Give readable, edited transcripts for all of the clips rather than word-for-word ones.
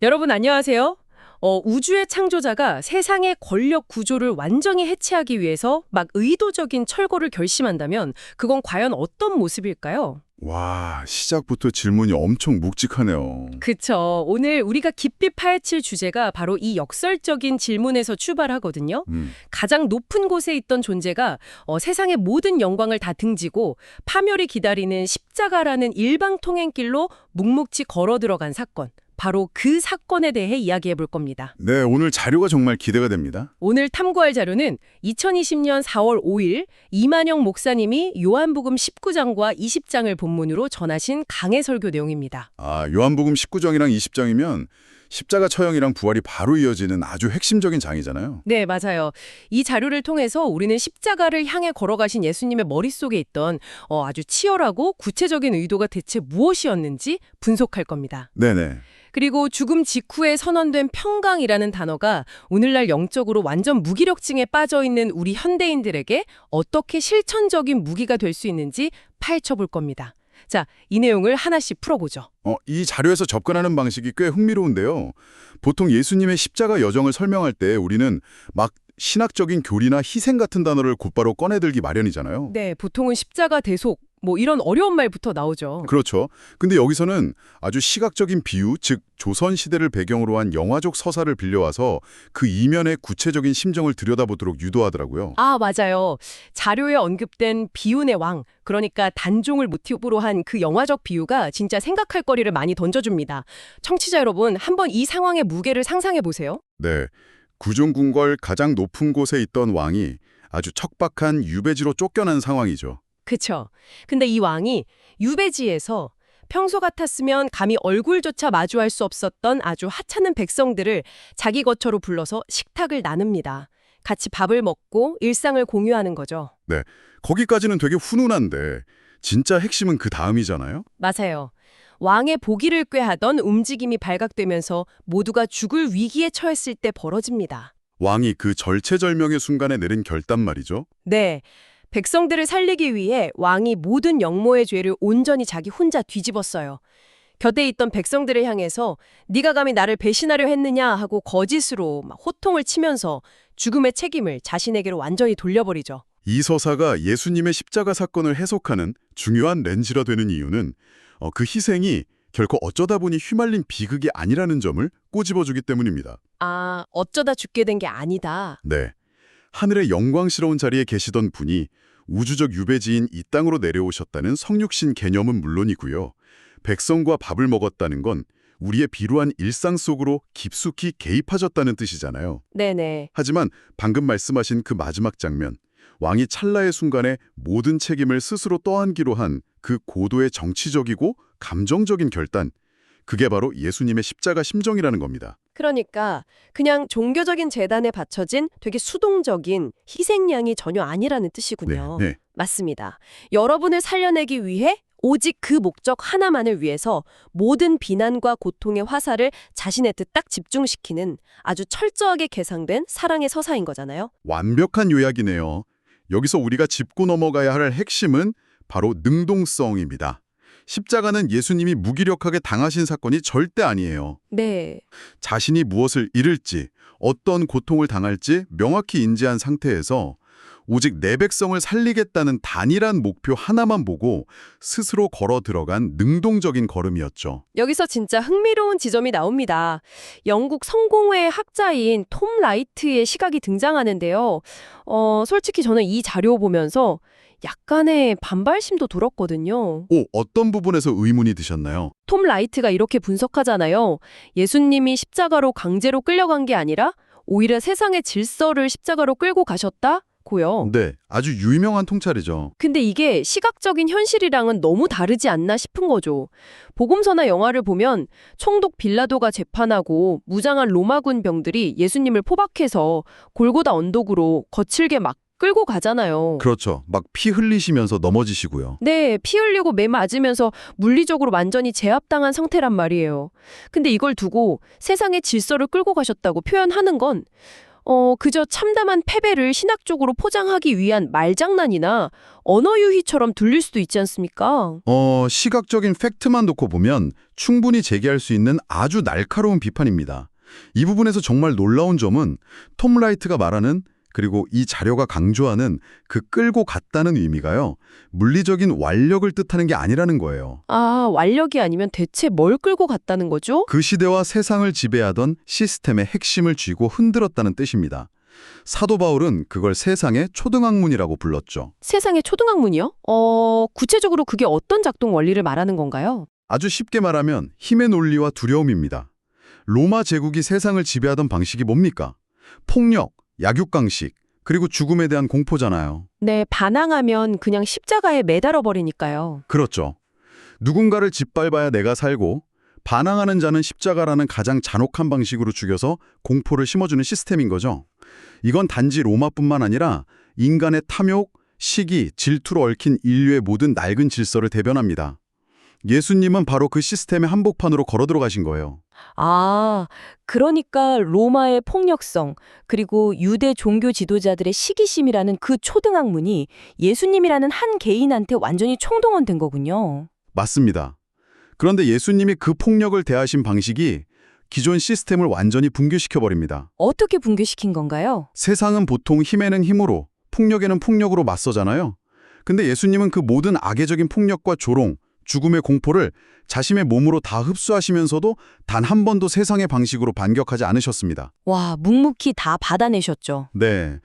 여러분 안녕하세요. 우주의 창조자가 세상의 권력 구조를 완전히 해체하기 위해서 막 의도적인 철거를 결심한다면 그건 과연 어떤 모습일까요? 와, 시작부터 질문이 엄청 묵직하네요. 그쵸. 오늘 우리가 깊이 파헤칠 주제가 바로 이 역설적인 질문에서 출발하거든요. 가장 높은 곳에 있던 존재가 세상의 모든 영광을 다 등지고 파멸이 기다리는 십자가라는 일방통행길로 묵묵히 걸어 들어간 사건. 바로 그 사건에 대해 이야기해 볼 겁니다. 네, 오늘 자료가 정말 기대가 됩니다. 오늘 탐구할 자료는 2020년 4월 5일 이만영 목사님이 요한복음 19장과 20장을 본문으로 전하신 강해 설교 내용입니다. 요한복음 19장이랑 20장이면 십자가 처형이랑 부활이 바로 이어지는 아주 핵심적인 장이잖아요. 네, 맞아요. 이 자료를 통해서 우리는 십자가를 향해 걸어가신 예수님의 머릿속에 있던 아주 치열하고 구체적인 의도가 대체 무엇이었는지 분석할 겁니다. 네네. 그리고 죽음 직후에 선언된 평강이라는 단어가 오늘날 영적으로 완전 무기력증에 빠져있는 우리 현대인들에게 어떻게 실천적인 무기가 될 수 있는지 파헤쳐볼 겁니다. 자, 이 내용을 하나씩 풀어보죠. 이 자료에서 접근하는 방식이 꽤 흥미로운데요. 보통 예수님의 십자가 여정을 설명할 때 우리는 막 신학적인 교리나 희생 같은 단어를 곧바로 꺼내들기 마련이잖아요. 네, 보통은 십자가 대속, 이런 어려운 말부터 나오죠. 그렇죠. 근데 여기서는 아주 시각적인 비유, 즉 조선시대를 배경으로 한 영화적 서사를 빌려와서 그 이면의 구체적인 심정을 들여다보도록 유도하더라고요. 맞아요. 자료에 언급된 비운의 왕, 그러니까 단종을 모티브로 한 그 영화적 비유가 진짜 생각할 거리를 많이 던져줍니다. 청취자 여러분, 한번 이 상황의 무게를 상상해 보세요. 네. 구중궁궐 가장 높은 곳에 있던 왕이 아주 척박한 유배지로 쫓겨난 상황이죠. 그쵸. 근데 이 왕이 유배지에서 평소 같았으면 감히 얼굴조차 마주할 수 없었던 아주 하찮은 백성들을 자기 거처로 불러서 식탁을 나눕니다. 같이 밥을 먹고 일상을 공유하는 거죠. 네. 거기까지는 되게 훈훈한데 진짜 핵심은 그 다음이잖아요. 맞아요. 왕의 보기를 꾀하던 움직임이 발각되면서 모두가 죽을 위기에 처했을 때 벌어집니다. 왕이 그 절체절명의 순간에 내린 결단 말이죠. 네. 백성들을 살리기 위해 왕이 모든 영모의 죄를 온전히 자기 혼자 뒤집었어요. 곁에 있던 백성들을 향해서 네가 감히 나를 배신하려 했느냐 하고 거짓으로 호통을 치면서 죽음의 책임을 자신에게로 완전히 돌려버리죠. 이 서사가 예수님의 십자가 사건을 해석하는 중요한 렌즈라 되는 이유는 그 희생이 결코 어쩌다 보니 휘말린 비극이 아니라는 점을 꼬집어주기 때문입니다. 어쩌다 죽게 된 게 아니다. 네. 하늘의 영광스러운 자리에 계시던 분이 우주적 유배지인 이 땅으로 내려오셨다는 성육신 개념은 물론이고요. 백성과 밥을 먹었다는 건 우리의 비루한 일상 속으로 깊숙이 개입하셨다는 뜻이잖아요. 네네. 하지만 방금 말씀하신 그 마지막 장면, 왕이 찰나의 순간에 모든 책임을 스스로 떠안기로 한 그 고도의 정치적이고 감정적인 결단, 그게 바로 예수님의 십자가 심정이라는 겁니다. 그러니까 그냥 종교적인 재단에 바쳐진 되게 수동적인 희생양이 전혀 아니라는 뜻이군요. 네. 맞습니다. 여러분을 살려내기 위해 오직 그 목적 하나만을 위해서 모든 비난과 고통의 화살을 자신의 뜻 딱 집중시키는 아주 철저하게 계상된 사랑의 서사인 거잖아요. 완벽한 요약이네요. 여기서 우리가 짚고 넘어가야 할 핵심은 바로 능동성입니다. 십자가는 예수님이 무기력하게 당하신 사건이 절대 아니에요. 네. 자신이 무엇을 잃을지, 어떤 고통을 당할지 명확히 인지한 상태에서 오직 내 백성을 살리겠다는 단일한 목표 하나만 보고 스스로 걸어 들어간 능동적인 걸음이었죠. 여기서 진짜 흥미로운 지점이 나옵니다. 영국 성공회의 학자인 톰 라이트의 시각이 등장하는데요. 솔직히 저는 이 자료 보면서 약간의 반발심도 들었거든요. 어떤 부분에서 의문이 드셨나요? 톰 라이트가 이렇게 분석하잖아요. 예수님이 십자가로 강제로 끌려간 게 아니라 오히려 세상의 질서를 십자가로 끌고 가셨다고요. 네, 아주 유명한 통찰이죠. 근데 이게 시각적인 현실이랑은 너무 다르지 않나 싶은 거죠. 복음서나 영화를 보면 총독 빌라도가 재판하고 무장한 로마군 병들이 예수님을 포박해서 골고다 언덕으로 거칠게 막 끌고 가잖아요. 그렇죠. 막 피 흘리시면서 넘어지시고요. 네, 피 흘리고 매 맞으면서 물리적으로 완전히 제압당한 상태란 말이에요. 근데 이걸 두고 세상의 질서를 끌고 가셨다고 표현하는 건 그저 참담한 패배를 신학적으로 포장하기 위한 말장난이나 언어 유희처럼 들릴 수도 있지 않습니까? 시각적인 팩트만 놓고 보면 충분히 제기할 수 있는 아주 날카로운 비판입니다. 이 부분에서 정말 놀라운 점은 톰 라이트가 말하는 그리고 이 자료가 강조하는 그 끌고 갔다는 의미가요. 물리적인 완력을 뜻하는 게 아니라는 거예요. 아, 완력이 아니면 대체 뭘 끌고 갔다는 거죠? 그 시대와 세상을 지배하던 시스템의 핵심을 쥐고 흔들었다는 뜻입니다. 사도 바울은 그걸 세상의 초등학문이라고 불렀죠. 세상의 초등학문이요? 구체적으로 그게 어떤 작동 원리를 말하는 건가요? 아주 쉽게 말하면 힘의 논리와 두려움입니다. 로마 제국이 세상을 지배하던 방식이 뭡니까? 폭력, 약육강식, 그리고 죽음에 대한 공포잖아요. 네, 반항하면 그냥 십자가에 매달아 버리니까요. 그렇죠. 누군가를 짓밟아야 내가 살고 반항하는 자는 십자가라는 가장 잔혹한 방식으로 죽여서 공포를 심어주는 시스템인 거죠. 이건 단지 로마뿐만 아니라 인간의 탐욕, 시기, 질투로 얽힌 인류의 모든 낡은 질서를 대변합니다. 예수님은 바로 그 시스템의 한복판으로 걸어 들어가신 거예요. 아, 그러니까 로마의 폭력성, 그리고 유대 종교 지도자들의 시기심이라는 그 초등학문이 예수님이라는 한 개인한테 완전히 총동원된 거군요. 맞습니다. 그런데 예수님이 그 폭력을 대하신 방식이 기존 시스템을 완전히 붕괴시켜버립니다. 어떻게 붕괴시킨 건가요? 세상은 보통 힘에는 힘으로, 폭력에는 폭력으로 맞서잖아요. 근데 예수님은 그 모든 악의적인 폭력과 조롱, 죽음의 공포를 자신의 몸으로 다 흡수하시면서도 단 한 번도 세상의 방식으로 반격하지 않으셨습니다. 와, 묵묵히 다 받아내셨죠. 네.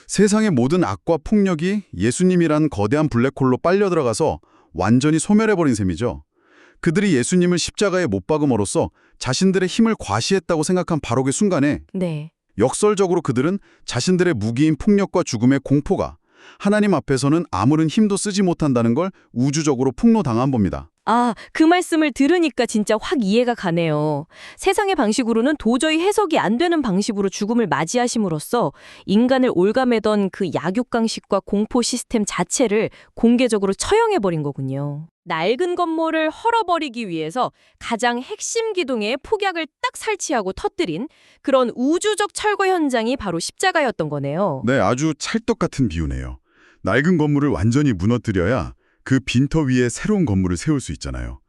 세상의 모든 악과 폭력이 예수님이란 거대한 블랙홀로 빨려 들어가서 완전히 소멸해버린 셈이죠. 그들이 예수님을 십자가에 못 박음으로써 자신들의 힘을 과시했다고 생각한 바로 그 순간에 네. 역설적으로 그들은 자신들의 무기인 폭력과 죽음의 공포가 하나님 앞에서는 아무런 힘도 쓰지 못한다는 걸 우주적으로 폭로당한 겁니다. 아, 그 말씀을 들으니까 진짜 확 이해가 가네요. 세상의 방식으로는 도저히 해석이 안 되는 방식으로 죽음을 맞이하심으로써 인간을 올가매던 그 약육강식과 공포 시스템 자체를 공개적으로 처형해버린 거군요. 낡은 건물을 헐어버리기 위해서 가장 핵심 기둥에 폭약을 딱 설치하고 터뜨린 그런 우주적 철거 현장이 바로 십자가였던 거네요. 네, 아주 찰떡 같은 비유네요. 낡은 건물을 완전히 무너뜨려야 그 빈터 위에 새로운 건물을 세울 수 있잖아요.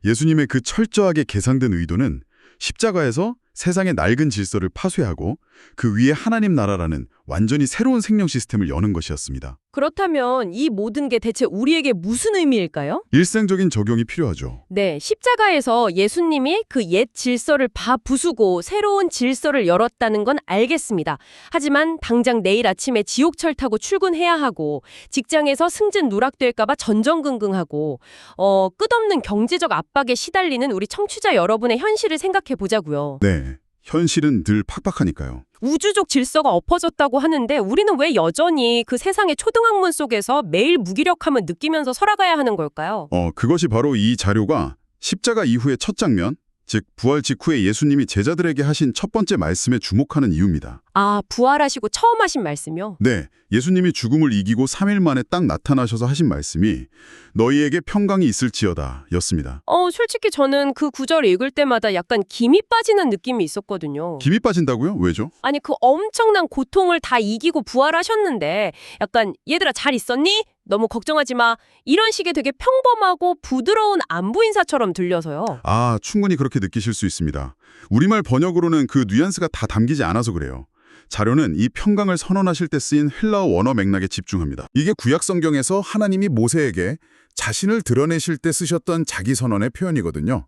예수님의 그 철저하게 계산된 의도는 십자가에서 세상의 낡은 질서를 파쇄하고 그 위에 하나님 나라라는 완전히 새로운 생명 시스템을 여는 것이었습니다. 그렇다면 이 모든 게 대체 우리에게 무슨 의미일까요? 일상적인 적용이 필요하죠. 네, 십자가에서 예수님이 그 옛 질서를 부수고 새로운 질서를 열었다는 건 알겠습니다. 하지만 당장 내일 아침에 지옥철 타고 출근해야 하고 직장에서 승진 누락될까 봐 전전긍긍하고 끝없는 경제적 압박에 시달리는 우리 청취자 여러분의 현실을 생각해 보자고요. 네, 현실은 늘 팍팍하니까요. 우주적 질서가 엎어졌다고 하는데 우리는 왜 여전히 그 세상의 초등학문 속에서 매일 무기력함을 느끼면서 살아가야 하는 걸까요? 그것이 바로 이 자료가 십자가 이후의 첫 장면, 즉 부활 직후에 예수님이 제자들에게 하신 첫 번째 말씀에 주목하는 이유입니다. 아, 부활하시고 처음 하신 말씀이요? 네, 예수님이 죽음을 이기고 3일 만에 딱 나타나셔서 하신 말씀이 너희에게 평강이 있을지어다 였습니다. 솔직히 저는 그 구절 읽을 때마다 약간 김이 빠지는 느낌이 있었거든요. 김이 빠진다고요? 왜죠? 아니, 그 엄청난 고통을 다 이기고 부활하셨는데 약간 얘들아 잘 있었니? 너무 걱정하지 마. 이런 식의 되게 평범하고 부드러운 안부 인사처럼 들려서요. 아, 충분히 그렇게 느끼실 수 있습니다. 우리말 번역으로는 그 뉘앙스가 다 담기지 않아서 그래요. 자료는 이 평강을 선언하실 때 쓰인 헬라어 원어 맥락에 집중합니다. 이게 구약 성경에서 하나님이 모세에게 자신을 드러내실 때 쓰셨던 자기 선언의 표현이거든요.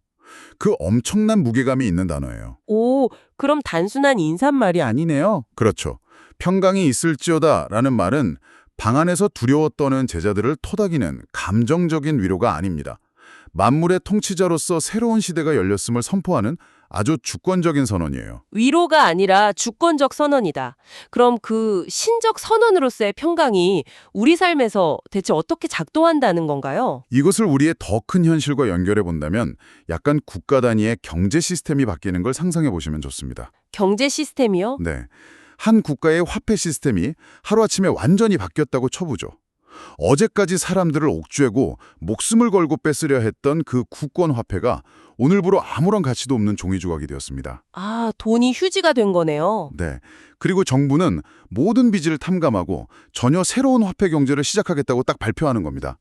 그 엄청난 무게감이 있는 단어예요. 오, 그럼 단순한 인사말이 아니네요. 그렇죠. 평강이 있을지어다 라는 말은 방 안에서 두려워 떠는 제자들을 토닥이는 감정적인 위로가 아닙니다. 만물의 통치자로서 새로운 시대가 열렸음을 선포하는 아주 주권적인 선언이에요. 위로가 아니라 주권적 선언이다. 그럼 그 신적 선언으로서의 평강이 우리 삶에서 대체 어떻게 작동한다는 건가요? 이것을 우리의 더 큰 현실과 연결해 본다면 약간 국가 단위의 경제 시스템이 바뀌는 걸 상상해 보시면 좋습니다. 경제 시스템이요? 네, 한 국가의 화폐 시스템이 하루아침에 완전히 바뀌었다고 쳐보죠. 어제까지 사람들을 옥죄고 목숨을 걸고 뺏으려 했던 그 국권 화폐가 오늘부로 아무런 가치도 없는 종이 조각이 되었습니다. 아, 돈이 휴지가 된 거네요. 네. 그리고 정부는 모든 빚을 탐감하고 전혀 새로운 화폐 경제를 시작하겠다고 딱 발표하는 겁니다.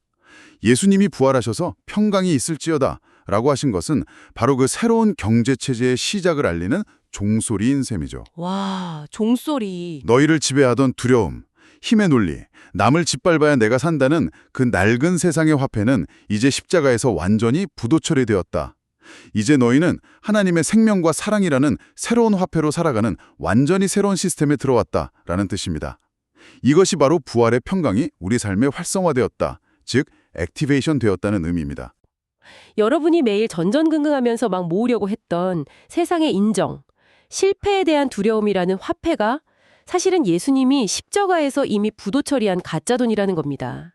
예수님이 부활하셔서 평강이 있을지어다 라고 하신 것은 바로 그 새로운 경제체제의 시작을 알리는 종소리인 셈이죠. 와, 종소리. 너희를 지배하던 두려움, 힘의 논리, 남을 짓밟아야 내가 산다는 그 낡은 세상의 화폐는 이제 십자가에서 완전히 부도 처리되었다. 이제 너희는 하나님의 생명과 사랑이라는 새로운 화폐로 살아가는 완전히 새로운 시스템에 들어왔다라는 뜻입니다. 이것이 바로 부활의 평강이 우리 삶에 활성화되었다. 즉, 액티베이션 되었다는 의미입니다. 여러분이 매일 전전긍긍하면서 막 모으려고 했던 세상의 인정, 실패에 대한 두려움이라는 화폐가 사실은 예수님이 십자가에서 이미 부도 처리한 가짜 돈이라는 겁니다.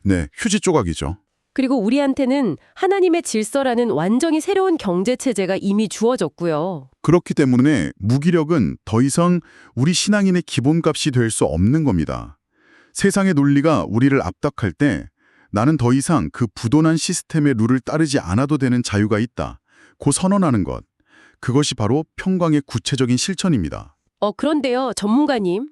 네, 휴지 조각이죠. 그리고 우리한테는 하나님의 질서라는 완전히 새로운 경제체제가 이미 주어졌고요. 그렇기 때문에 무기력은 더 이상 우리 신앙인의 기본값이 될 수 없는 겁니다. 세상의 논리가 우리를 압박할 때 나는 더 이상 그 부도난 시스템의 룰을 따르지 않아도 되는 자유가 있다. 고 선언하는 것. 그것이 바로 평강의 구체적인 실천입니다. 그런데요, 전문가님.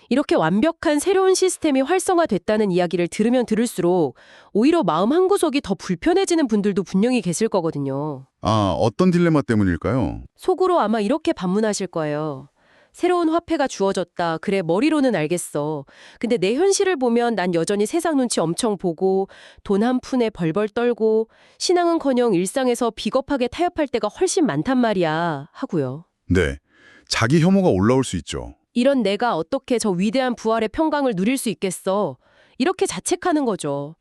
이렇게 완벽한 새로운 시스템이 활성화됐다는 이야기를 들으면 들을수록 오히려 마음 한구석이 더 불편해지는 분들도 분명히 계실 거거든요. 아, 어떤 딜레마 때문일까요? 속으로 아마 이렇게 반문하실 거예요. 새로운 화폐가 주어졌다. 그래, 머리로는 알겠어. 근데 내 현실을 보면 난 여전히 세상 눈치 엄청 보고 돈 한 푼에 벌벌 떨고 신앙은커녕 일상에서 비겁하게 타협할 때가 훨씬 많단 말이야. 하고요. 네, 자기 혐오가 올라올 수 있죠. 이런 내가 어떻게 저 위대한 부활의 평강을 누릴 수 있겠어. 이렇게 자책하는 거죠.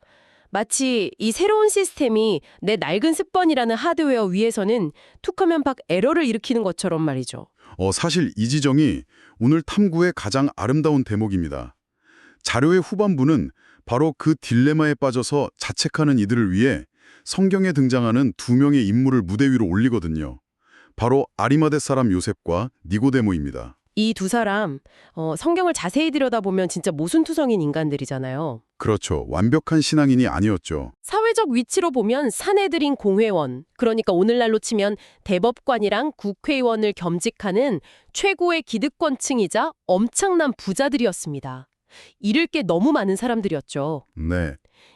마치 이 새로운 시스템이 내 낡은 습관이라는 하드웨어 위에서는 툭하면 박 에러를 일으키는 것처럼 말이죠. 사실 이 지정이 오늘 탐구의 가장 아름다운 대목입니다. 자료의 후반부는 바로 그 딜레마에 빠져서 자책하는 이들을 위해 성경에 등장하는 두 명의 인물을 무대 위로 올리거든요. 바로 아리마대 사람 요셉과 니고데모입니다. 이 두 사람, 성경을 자세히 들여다보면 진짜 모순투성인 인간들이잖아요. 그렇죠. 완벽한 신앙인이 아니었죠. 사회적 위치로 보면 사내들인 공회원, 그러니까 오늘날로 치면 대법관이랑 국회의원을 겸직하는 최고의 기득권층이자 엄청난 부자들이었습니다. 잃을 게 너무 많은 사람들이었죠. 네.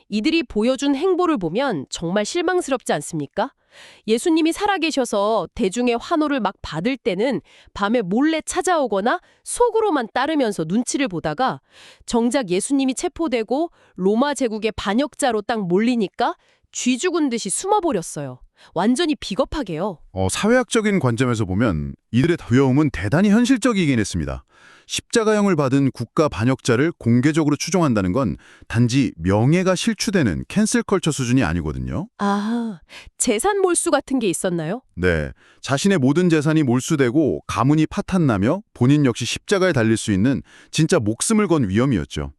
이들이 보여준 행보를 보면 정말 실망스럽지 않습니까? 예수님이 살아계셔서 대중의 환호를 막 받을 때는 밤에 몰래 찾아오거나 속으로만 따르면서 눈치를 보다가 정작 예수님이 체포되고 로마 제국의 반역자로 딱 몰리니까 쥐 죽은 듯이 숨어버렸어요. 완전히 비겁하게요. 사회학적인 관점에서 보면 이들의 두려움은 대단히 현실적이긴 했습니다. 십자가형을 받은 국가 반역자를 공개적으로 추종한다는 건 단지 명예가 실추되는 캔슬 컬처 수준이 아니거든요. 아, 재산 몰수 같은 게 있었나요? 네, 자신의 모든 재산이 몰수되고 가문이 파탄나며 본인 역시 십자가에 달릴 수 있는 진짜 목숨을 건 위험이었죠.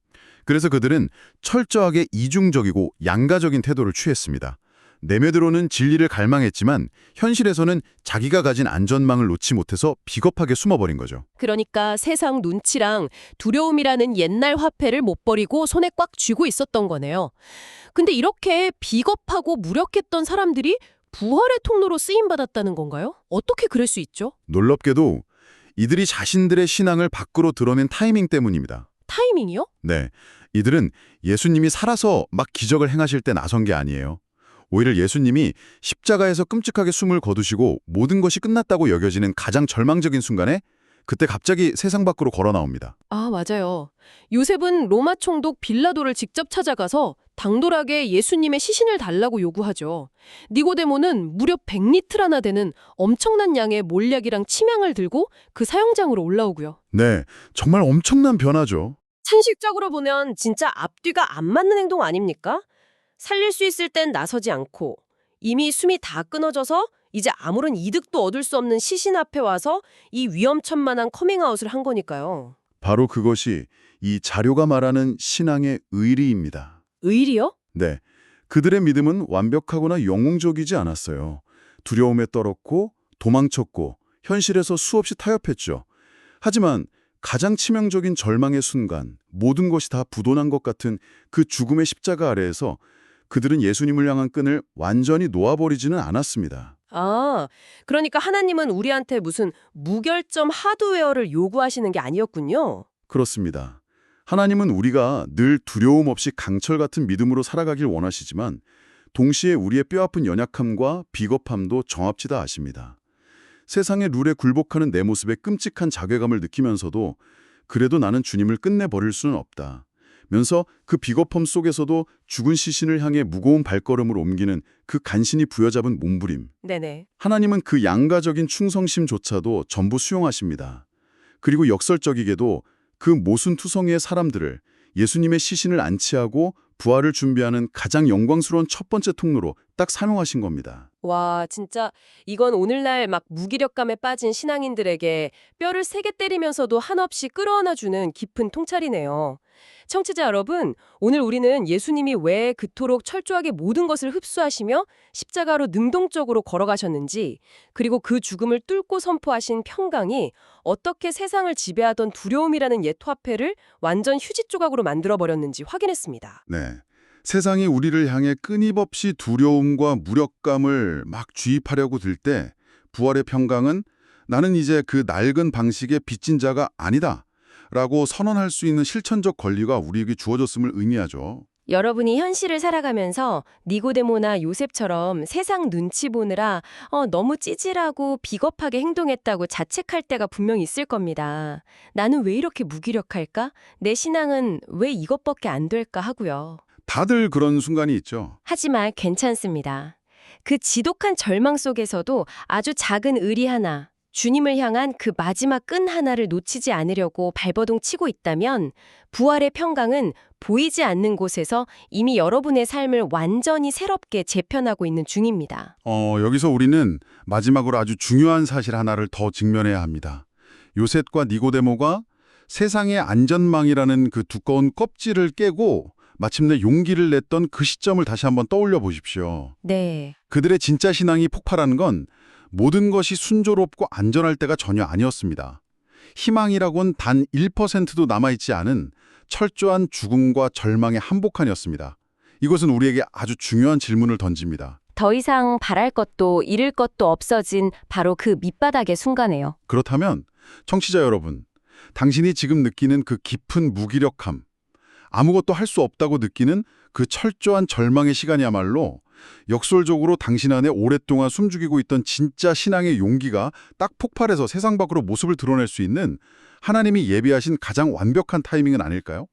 그래서 그들은 철저하게 이중적이고 양가적인 태도를 취했습니다. 내면으로는 진리를 갈망했지만 현실에서는 자기가 가진 안전망을 놓지 못해서 비겁하게 숨어버린 거죠. 그러니까 세상 눈치랑 두려움이라는 옛날 화폐를 못 버리고 손에 꽉 쥐고 있었던 거네요. 근데 이렇게 비겁하고 무력했던 사람들이 부활의 통로로 쓰임받았다는 건가요? 어떻게 그럴 수 있죠? 놀랍게도 이들이 자신들의 신앙을 밖으로 드러낸 타이밍 때문입니다. 타이밍이요? 네, 이들은 예수님이 살아서 막 기적을 행하실 때 나선 게 아니에요. 오히려 예수님이 십자가에서 끔찍하게 숨을 거두시고 모든 것이 끝났다고 여겨지는 가장 절망적인 순간에 그때 갑자기 세상 밖으로 걸어 나옵니다. 아, 맞아요. 요셉은 로마 총독 빌라도를 직접 찾아가서 당돌하게 예수님의 시신을 달라고 요구하죠. 니고데모는 무려 100리터나 되는 엄청난 양의 몰약이랑 침향을 들고 그 사형장으로 올라오고요. 네, 정말 엄청난 변화죠. 상식적으로 보면 진짜 앞뒤가 안 맞는 행동 아닙니까? 살릴 수 있을 땐 나서지 않고 이미 숨이 다 끊어져서 이제 아무런 이득도 얻을 수 없는 시신 앞에 와서 이 위험천만한 커밍아웃을 한 거니까요. 바로 그것이 이 자료가 말하는 신앙의 의리입니다. 의리요? 네, 그들의 믿음은 완벽하거나 영웅적이지 않았어요. 두려움에 떨었고 도망쳤고 현실에서 수없이 타협했죠. 하지만 가장 치명적인 절망의 순간, 모든 것이 다 부도난 것 같은 그 죽음의 십자가 아래에서 그들은 예수님을 향한 끈을 완전히 놓아버리지는 않았습니다. 아, 그러니까 하나님은 우리한테 무슨 무결점 하드웨어를 요구하시는 게 아니었군요. 그렇습니다. 하나님은 우리가 늘 두려움 없이 강철 같은 믿음으로 살아가길 원하시지만 동시에 우리의 뼈아픈 연약함과 비겁함도 정합치다 아십니다. 세상의 룰에 굴복하는 내 모습에 끔찍한 자괴감을 느끼면서도 그래도 나는 주님을 끝내버릴 수는 없다 면서 그 비겁함 속에서도 죽은 시신을 향해 무거운 발걸음을 옮기는 그 간신히 부여잡은 몸부림. 네네. 하나님은 그 양가적인 충성심조차도 전부 수용하십니다. 그리고 역설적이게도 그 모순투성이의 사람들을 예수님의 시신을 안치하고 부활을 준비하는 가장 영광스러운 첫 번째 통로로 딱 사용하신 겁니다. 와, 진짜 이건 오늘날 막 무기력감에 빠진 신앙인들에게 뼈를 세게 때리면서도 한없이 끌어안아주는 깊은 통찰이네요. 청취자 여러분, 오늘 우리는 예수님이 왜 그토록 철저하게 모든 것을 흡수하시며 십자가로 능동적으로 걸어가셨는지, 그리고 그 죽음을 뚫고 선포하신 평강이 어떻게 세상을 지배하던 두려움이라는 옛 화폐를 완전 휴지 조각으로 만들어버렸는지 확인했습니다. 네. 세상이 우리를 향해 끊임없이 두려움과 무력감을 막 주입하려고 들 때 부활의 평강은 나는 이제 그 낡은 방식의 빚진 자가 아니다 라고 선언할 수 있는 실천적 권리가 우리에게 주어졌음을 의미하죠. 여러분이 현실을 살아가면서 니고데모나 요셉처럼 세상 눈치 보느라 너무 찌질하고 비겁하게 행동했다고 자책할 때가 분명히 있을 겁니다. 나는 왜 이렇게 무기력할까? 내 신앙은 왜 이것밖에 안 될까 하고요. 다들 그런 순간이 있죠. 하지만 괜찮습니다. 그 지독한 절망 속에서도 아주 작은 의리 하나, 주님을 향한 그 마지막 끈 하나를 놓치지 않으려고 발버둥 치고 있다면 부활의 평강은 보이지 않는 곳에서 이미 여러분의 삶을 완전히 새롭게 재편하고 있는 중입니다. 여기서 우리는 마지막으로 아주 중요한 사실 하나를 더 직면해야 합니다. 요셉과 니고데모가 세상의 안전망이라는 그 두꺼운 껍질을 깨고 마침내 용기를 냈던 그 시점을 다시 한번 떠올려 보십시오. 네. 그들의 진짜 신앙이 폭발한 건 모든 것이 순조롭고 안전할 때가 전혀 아니었습니다. 희망이라곤 단 1%도 남아있지 않은 철저한 죽음과 절망의 한복판이었습니다. 이것은 우리에게 아주 중요한 질문을 던집니다. 더 이상 바랄 것도 잃을 것도 없어진 바로 그 밑바닥의 순간에요. 그렇다면 청취자 여러분, 당신이 지금 느끼는 그 깊은 무기력함, 아무것도 할 수 없다고 느끼는 그 철저한 절망의 시간이야말로 역설적으로 당신 안에 오랫동안 숨죽이고 있던 진짜 신앙의 용기가 딱 폭발해서 세상 밖으로 모습을 드러낼 수 있는 하나님이 예비하신 가장 완벽한 타이밍은 아닐까요?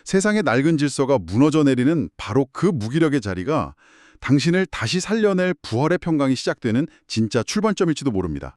세상의 낡은 질서가 무너져 내리는 바로 그 무기력의 자리가 당신을 다시 살려낼 부활의 평강이 시작되는 진짜 출발점일지도 모릅니다.